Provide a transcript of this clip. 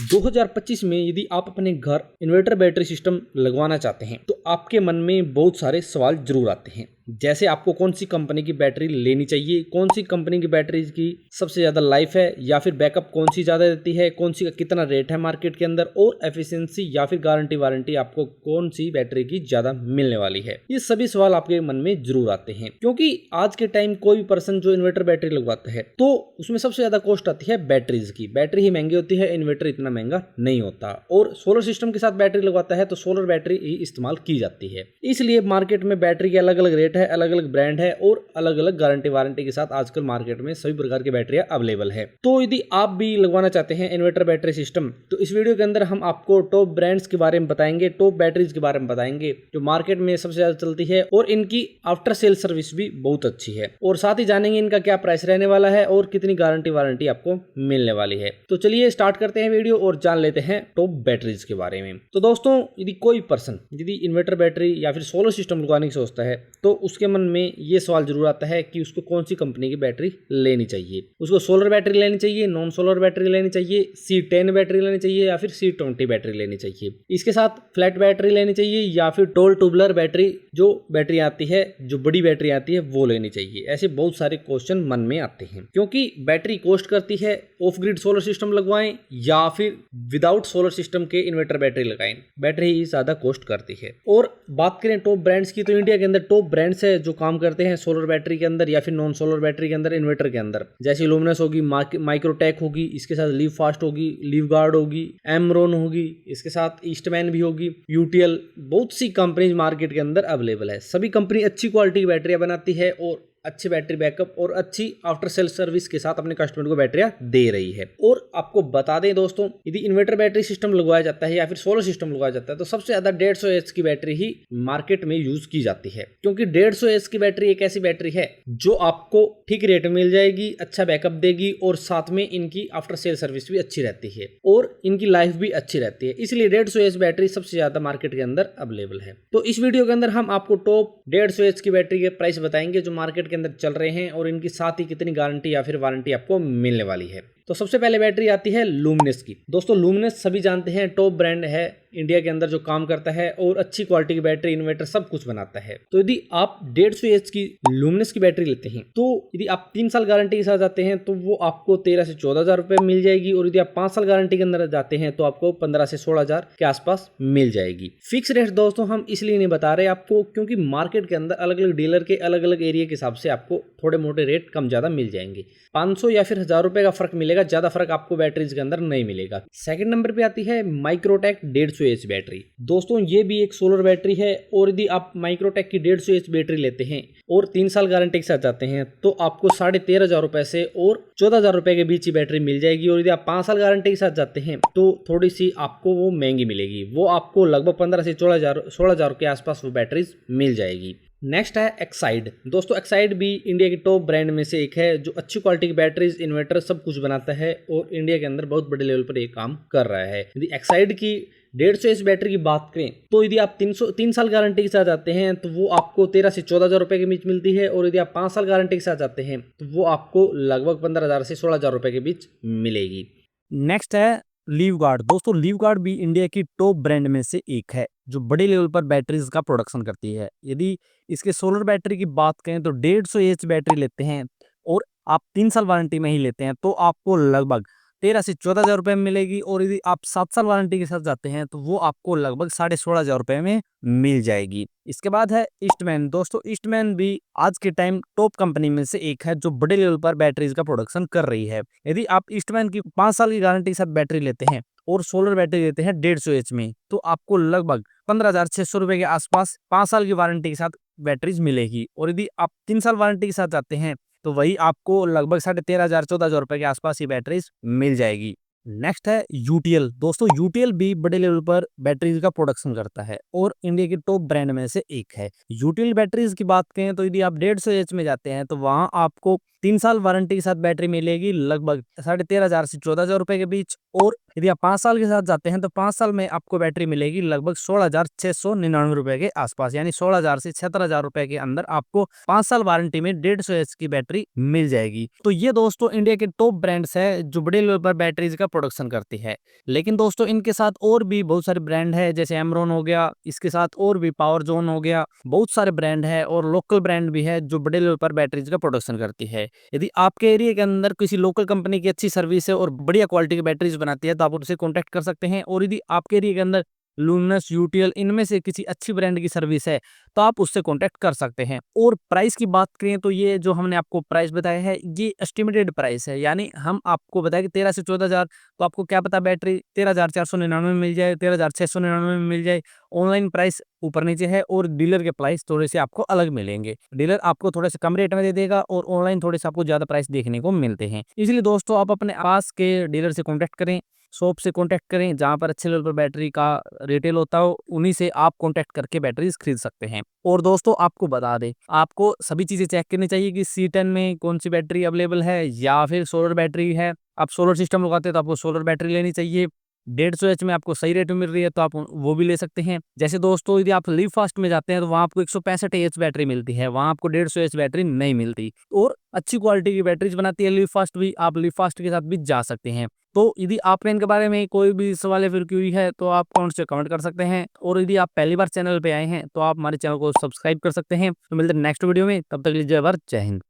2025 में यदि आप अपने घर इन्वर्टर बैटरी सिस्टम लगवाना चाहते हैं तो आपके मन में बहुत सारे सवाल जरूर आते हैं। जैसे आपको कौन सी कंपनी की बैटरी लेनी चाहिए, कौन सी कंपनी की बैटरी की सबसे ज़्यादा लाइफ है, या फिर बैकअप कौन सी ज़्यादा देती है, कौन सी का कितना रेट है मार्केट के अंदर, और एफिशिएंसी या फिर गारंटी वारंटी आपको कौन सी बैटरी की ज़्यादा मिलने वाली है। ये सभी सवाल आपके मन में जरूर आते हैं, क्योंकि आज के टाइम कोई भी पर्सन जो इन्वर्टर बैटरी लगवाता है तो उसमें सबसे ज़्यादा कॉस्ट आती है बैटरीज की। बैटरी ही महंगी होती है, इन्वर्टर इतना महंगा नहीं होता। और सोलर सिस्टम के साथ बैटरी लगवाता है तो सोलर बैटरी ही इस्तेमाल की जाती है। इसलिए मार्केट में बैटरी के अलग अलग रेट है, अलग अलग ब्रांड है और अलग अलग गारंटी वारंटी के साथ आजकल मार्केट में सभी प्रकार की बैटरियां अवेलेबल है। तो यदि आप भी लगवाना चाहते हैं इन्वर्टर बैटरी सिस्टम तो इस वीडियो के अंदर हम आपको टॉप ब्रांड्स के बारे में बताएंगे, टॉप बैटरीज के बारे में बताएंगे जो मार्केट में सबसे ज्यादा चलती है, और इनकी आफ्टर सेल सर्विस भी बहुत अच्छी है। और साथ ही जानेंगे इनका क्या प्राइस रहने वाला है और कितनी गारंटी वारंटी आपको मिलने वाली है। तो चलिए स्टार्ट करते हैं वीडियो और जान लेते हैं टॉप बैटरीज के बारे में। तो दोस्तों, यदि कोई पर्सन यदि इन्वर्टर बैटरी या फिर सोलर सिस्टम लगवाने की सोचता है तो उसके मन में ये सवाल जरूर आता है कि उसको कौन सी कंपनी की बैटरी लेनी चाहिए। उसको सोलर बैटरी लेनी चाहिए, नॉन सोलर बैटरी लेनी चाहिए, C10 बैटरी लेनी चाहिए या फिर C20 बैटरी लेनी चाहिए। इसके साथ फ्लैट बैटरी लेनी चाहिए या फिर टोल ट्यूबुलर बैटरी जो बैटरी आती है, जो बड़ी बैटरी आती है वो लेनी चाहिए। ऐसे बहुत सारे क्वेश्चन मन में आते हैं, क्योंकि बैटरी कॉस्ट करती है। ऑफ ग्रिड सोलर सिस्टम लगवाएं या फिर विदाउट सोलर सिस्टम के इन्वर्टर बैटरी लगाएं, बैटरी ही ज्यादा कॉस्ट करती है। और बात करें टॉप ब्रांड्स की तो इंडिया के अंदर टॉप ब्रांड्स है जो काम करते हैं सोलर बैटरी के अंदर या फिर नॉन सोलर बैटरी के अंदर, इन्वर्टर के अंदर। जैसे लुमिनस होगी, माइक्रोटेक होगी, इसके साथ लीव फास्ट होगी, लीव गार्ड होगी, एमरॉन होगी, इसके साथ ईस्टमैन भी होगी, यूटीएल, बहुत सी कंपनीज मार्केट के अंदर अवेलेबल है। सभी कंपनी अच्छी क्वालिटी की बैटरियां बनाती है और अच्छे बैटरी बैकअप और अच्छी आफ्टर सेल सर्विस के साथ अपने कस्टमर को बैटरियां दे रही है। और आपको बता दें दोस्तों, यदि इन्वर्टर बैटरी सिस्टम लगवाया जाता है या फिर सोलर सिस्टम लगवाया जाता है तो सबसे ज्यादा 150 एच की बैटरी ही मार्केट में यूज की जाती है, क्योंकि 150 एच की बैटरी एक ऐसी बैटरी है जो आपको ठीक रेट में मिल जाएगी, अच्छा बैकअप देगी और साथ में इनकी आफ्टर सेल सर्विस भी अच्छी रहती है और इनकी लाइफ भी अच्छी रहती है। इसलिए 150 एच बैटरी सबसे ज्यादा मार्केट के अंदर अवेलेबल है। तो इस वीडियो के अंदर हम आपको टॉप 150 एच की बैटरी के प्राइस बताएंगे जो मार्केट के अंदर चल रहे हैं और इनकी साथ ही कितनी गारंटी या फिर वारंटी आपको मिलने वाली है। तो सबसे पहले बैटरी आती है लुमिनस की। दोस्तों, लुमिनस सभी जानते हैं टॉप ब्रांड है इंडिया के अंदर जो काम करता है और अच्छी क्वालिटी की बैटरी, इन्वर्टर सब कुछ बनाता है। तो यदि आप 150 एच की लुमिनस की बैटरी लेते हैं तो यदि आप 3 साल गारंटी के साथ जाते हैं तो वो आपको 13 से 14 हजार रुपए मिल जाएगी, और यदि आप 5 साल गारंटी के अंदर जाते हैं तो आपको 15 से 16 हजार के आसपास मिल जाएगी। फिक्स रेट दोस्तों हम इसलिए नहीं बता रहे आपको, क्योंकि मार्केट के अंदर अलग अलग डीलर के अलग अलग एरिया के हिसाब से आपको थोड़े मोटे रेट कम ज्यादा मिल जाएंगे। 500 या फिर 1000 रुपए का फर्क मिलेगा, ज्यादा फर्क आपको बैटरीज के अंदर नहीं मिलेगा। सेकंड नंबर पे आती है माइक्रोटेक 150 एच बैटरी। दोस्तों, ये भी एक सोलर बैटरी है और यदि आप माइक्रोटेक की 150 एच बैटरी लेते हैं और 3 साल गारंटी के साथ जाते हैं तो आपको 13,500 रुपए से और 14,000 रुपए के बीच ही बैटरी मिल जाएगी। और यदि आप 5 साल गारंटी के साथ जाते हैं तो थोड़ी सी आपको वो महंगी मिलेगी, वो आपको लगभग 15 से 16,000 के आसपास वो बैटरीज मिल जाएगी। नेक्स्ट है एक्साइड। दोस्तों, एक्साइड भी इंडिया के टॉप ब्रांड में से एक है जो अच्छी क्वालिटी की बैटरीज, इन्वर्टर सब कुछ बनाता है और इंडिया के अंदर बहुत बड़े लेवल पर ये काम कर रहा है। यदि एक्साइड की 150 एच बैटरी की बात करें तो यदि आप 3 साल गारंटी के साथ जाते हैं तो वो आपको 13 से 14,000 रुपए के बीच मिलती है, और यदि आप 5 साल गारंटी के साथ जाते हैं तो वो आपको लगभग 15,000 से 16,000 रुपए के बीच मिलेगी। नेक्स्ट है लीव गार्ड। दोस्तों, लीव गार्ड भी इंडिया की टॉप ब्रांड में से एक है जो बड़े लेवल पर बैटरीज का प्रोडक्शन करती है। यदि इसके सोलर बैटरी की बात करें तो 150 एच बैटरी लेते हैं और आप 3 साल वारंटी में ही लेते हैं तो आपको लगभग 13 से 14,000 रुपए में मिलेगी, और यदि आप 7 साल वारंटी के साथ जाते हैं तो वो आपको लगभग 16,500 रुपए में मिल जाएगी। इसके बाद है ईस्टमैन। दोस्तों, ईस्टमैन भी आज के टाइम टॉप कंपनी में से एक है जो बड़े लेवल पर बैटरीज का प्रोडक्शन कर रही है। यदि आप ईस्टमैन की 5 साल की गारंटी के साथ बैटरी लेते हैं और सोलर बैटरी लेते हैं 150 एच में तो आपको लगभग 15,600 रुपए के आसपास 5 साल की वारंटी के साथ बैटरीज मिलेगी। और यदि आप 3 साल वारंटी के साथ जाते हैं तो वही आपको लगभग 13,500 14,000 रुपए के आसपास ही बैटरीज मिल जाएगी। नेक्स्ट है यूटीएल। दोस्तों, यूटीएल भी बड़े लेवल पर बैटरीज का प्रोडक्शन करता है और इंडिया के टॉप ब्रांड में से एक है। यूटीएल बैटरीज की बात करें तो यदि आप 150 एच में जाते हैं तो वहां आपको 3 साल वारंटी के साथ बैटरी मिलेगी लगभग 13,500 से 14,000 रुपए के बीच। और यदि आप 5 साल के साथ जाते हैं तो 5 साल में आपको बैटरी मिलेगी लगभग 16,699 रुपए के आसपास, यानी 16,000 से 17,000 रुपए के अंदर आपको 5 साल वारंटी में 150 एच की बैटरी मिल जाएगी। तो ये दोस्तों इंडिया के टॉप ब्रांड्स है जो बड़े लेवल पर बैटरीज का प्रोडक्शन करती है। लेकिन दोस्तों इनके साथ और भी बहुत सारे ब्रांड है, जैसे एमरॉन हो गया, इसके साथ और भी पावर जोन हो गया, बहुत सारे ब्रांड है और लोकल ब्रांड भी है जो बड़े लेवल पर बैटरीज का प्रोडक्शन करती है। यदि आपके एरिया के अंदर किसी लोकल कंपनी की अच्छी सर्विस है और बढ़िया क्वालिटी की बैटरीज बनाती है तो आप उनसे कॉन्टैक्ट कर सकते हैं। और यदि आपके एरिया के अंदर लुमिनस, यूटीएल इनमें से किसी अच्छी ब्रांड की सर्विस है तो आप उससे कॉन्टैक्ट कर सकते हैं। और प्राइस की बात करें तो ये जो हमने आपको प्राइस बताया है ये एस्टिमेटेड प्राइस है, यानी हम आपको बताया कि 13 से 14,000, तो आपको क्या पता बैटरी 13,499 में मिल जाए, 13,699 में मिल जाए। ऑनलाइन प्राइस ऊपर नीचे है और डीलर के प्राइस थोड़े से आपको अलग मिलेंगे। डीलर आपको थोड़े से कम रेट में दे देगा और ऑनलाइन थोड़े से आपको ज्यादा प्राइस देखने को मिलते हैं। इसलिए दोस्तों आप अपने पास के डीलर से कॉन्टैक्ट करें, शॉप से कॉन्टैक्ट करें, जहाँ पर अच्छे लेवल पर बैटरी का रिटेल होता हो उन्हीं से आप कॉन्टैक्ट करके बैटरीज खरीद सकते हैं। और दोस्तों आपको बता दें, आपको सभी चीजें चेक करनी चाहिए कि C10 में कौन सी बैटरी अवेलेबल है या फिर सोलर बैटरी है। आप सोलर सिस्टम लगाते हैं तो आपको सोलर बैटरी लेनी चाहिए। 150 एच में आपको सही रेट में मिल रही है तो आप वो भी ले सकते हैं। जैसे दोस्तों यदि आप लिव फास्ट में जाते हैं तो वहाँ आपको 165 एच बैटरी मिलती है, वहाँ आपको 150 एच बैटरी नहीं मिलती। और अच्छी क्वालिटी की बैटरीज बनाती है लिव फास्ट भी, आप लिव फास्ट के साथ भी जा सकते हैं। तो यदि आपका इनके बारे में कोई भी सवाल या फिर क्वेरी है तो आप कमेंट से कमेंट कर सकते हैं। और यदि आप पहली बार चैनल पे आए हैं तो आप हमारे चैनल को सब्सक्राइब कर सकते हैं। तो मिलते हैं नेक्स्ट वीडियो में, तब तक के लिए जय भारत, जय हिंद।